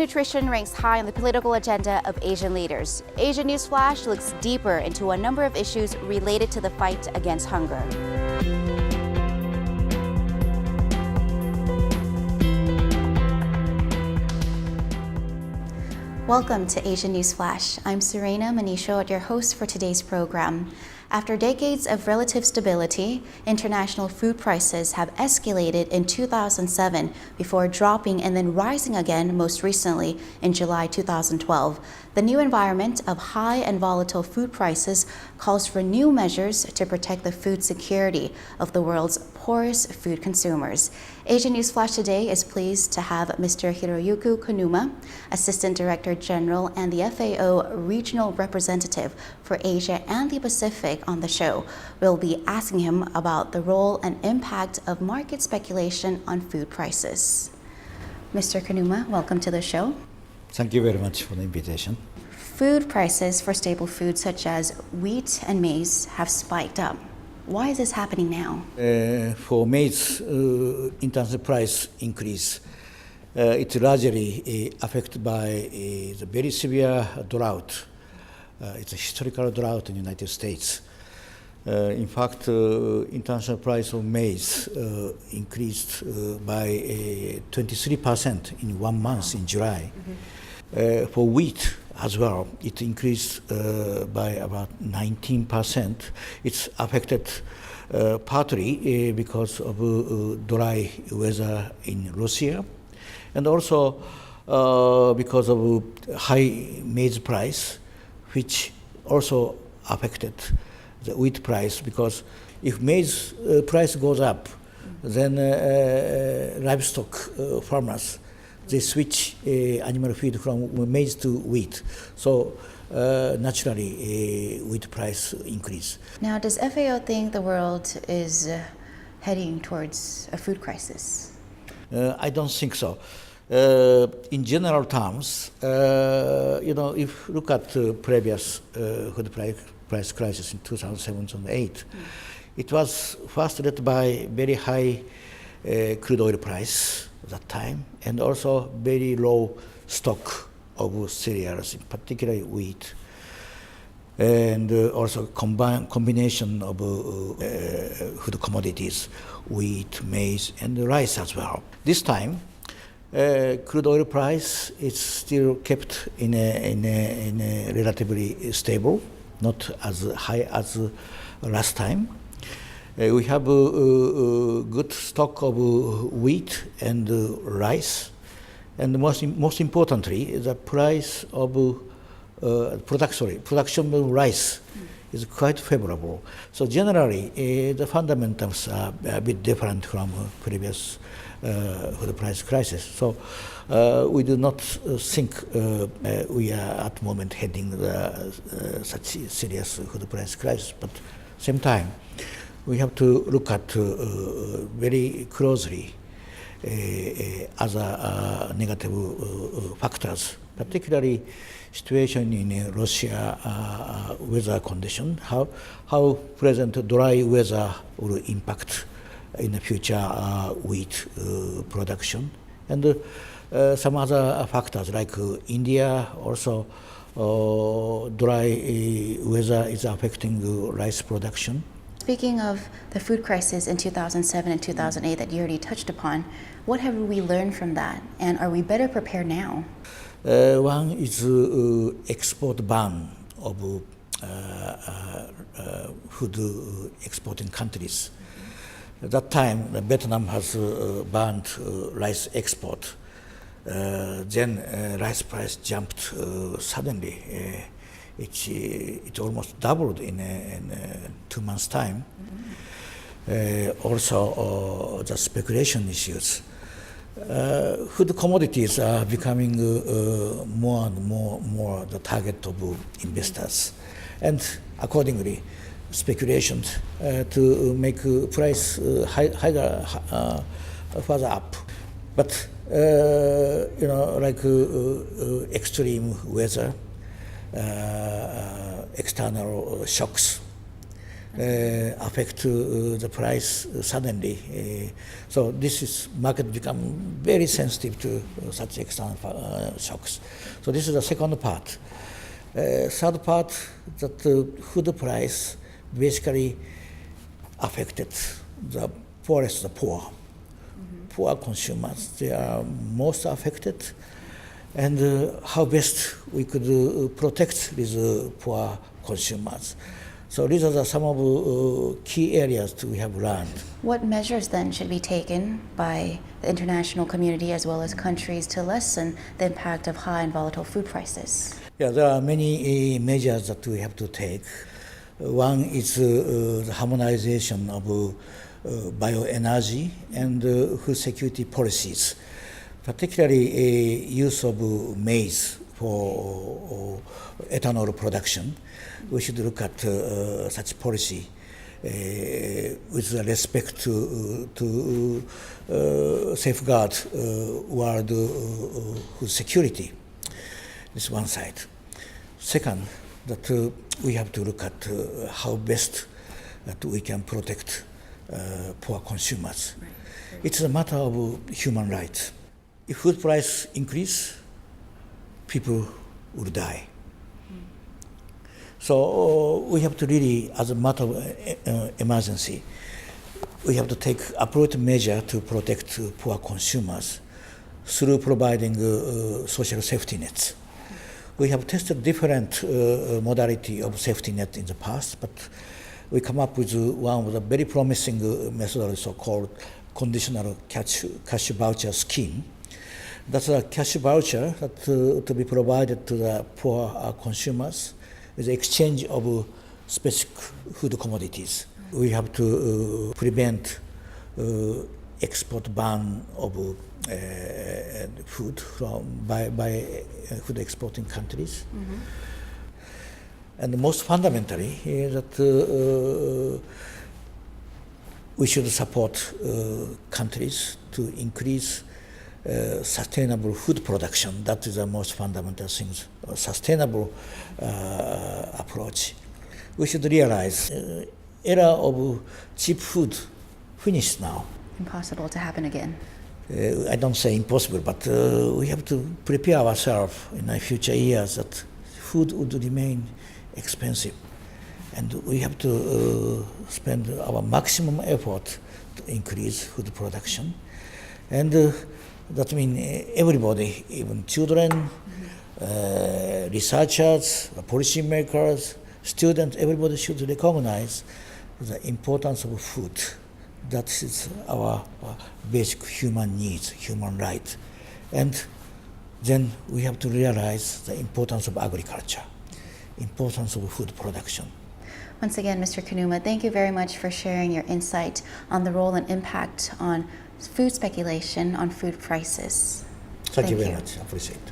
nutrition ranks high on the political agenda of Asian leaders. Asia NewsFlash looks deeper into a number of issues related to the fight against hunger. Welcome to Asia NewsFlash. I'm Serena Manisho, your host for today's program. After decades of relative stability, international food prices have escalated in 2007 before dropping and then rising again most recently in July 2012. The new environment of high and volatile food prices calls for new measures to protect the food security of the world's poorest food consumers. Asia NewsFlash today is pleased to have Mr. Hiroyuki Konuma, Assistant Director General and the FAO Regional Representative for Asia and the Pacific on the show. We'll be asking him about the role and impact of market speculation on food prices. Mr. Konuma, welcome to the show. Thank you very much for the invitation. Food prices for staple foods such as wheat and maize have spiked up. Why is this happening now? For maize, international price increase, it's largely affected by the very severe drought. It's a historical drought in the United States. In fact, international price of maize increased by 23% in 1 month in July. For wheat as well, it increased by about 19%. It's affected partly because of dry weather in Russia, and also because of high maize price, which also affected the wheat price, because if maize price goes up, then livestock farmers, they switch animal feed from maize to wheat. So naturally, wheat price increase. Now, does FAO think the world is heading towards a food crisis? I don't think so. In general terms, if you look at previous food price crisis in 2007-2008, it was first led by very high crude oil price at that time, and also very low stock of cereals, in particular wheat, and also combination of food commodities, wheat, maize, and rice as well. This time, crude oil price is still kept in a relatively stable, not as high as last time. We have a good stock of wheat and rice, and most importantly, the price of production of rice is quite favorable. So generally, the fundamentals are a bit different from previous food price crisis. So we do not think we are at the moment heading such serious food price crisis, but same time, we have to look at very closely other negative factors, particularly situation in Russia, weather condition, how present dry weather will impact in the future wheat production, and some other factors like India also dry weather is affecting rice production. Speaking of the food crisis in 2007 and 2008 that you already touched upon, what have we learned from that, and are we better prepared now? One is export ban of food exporting countries. At that time, Vietnam has banned rice export. Then rice price jumped suddenly. It almost doubled in 2 months' time. Also, the speculation issues. Food commodities are becoming more and more the target of investors, and accordingly, speculations to make price higher, further up. But extreme weather, external shocks, affect the price suddenly. So this is market become very sensitive to such external shocks. So this is the second part. Third part, that food price basically affected the poorest, the poor. Poor consumers, they are most affected, and how best we could protect these poor consumers. So these are some of the key areas that we have learned. What measures then should be taken by the international community as well as countries to lessen the impact of high and volatile food prices? Yeah, there are many measures that we have to take. One is the harmonization of bioenergy and food security policies, particularly use of maize for ethanol production. We should look at such policy with respect to safeguard world food security. This is one side. Second, that we have to look at how best that we can protect poor consumers. Right. It's a matter of human rights. If food price increase, people will die. So we have to really, as a matter of emergency, we have to take appropriate measure to protect poor consumers through providing social safety nets. We have tested different modality of safety net in the past, but we come up with one of the very promising methodology, so-called conditional cash voucher scheme. That's a cash voucher that to be provided to the poor consumers is the exchange of specific food commodities. We have to prevent export ban of food by food exporting countries. Mm-hmm. And most fundamentally, that we should support countries to increase sustainable food production. That is the most fundamental thing, sustainable approach. We should realize era of cheap food finished now. Impossible to happen again. I don't say impossible, but we have to prepare ourselves in the future years that food would remain expensive. And we have to spend our maximum effort to increase food production. And that means everybody, even children, researchers, policymakers, students, everybody should recognize the importance of food. That is our basic human needs, human right. And then we have to realize the importance of agriculture, importance of food production. Once again, Mr. Kanuma, thank you very much for sharing your insight on the role and impact on food speculation on food prices. Thank you very much. I appreciate it.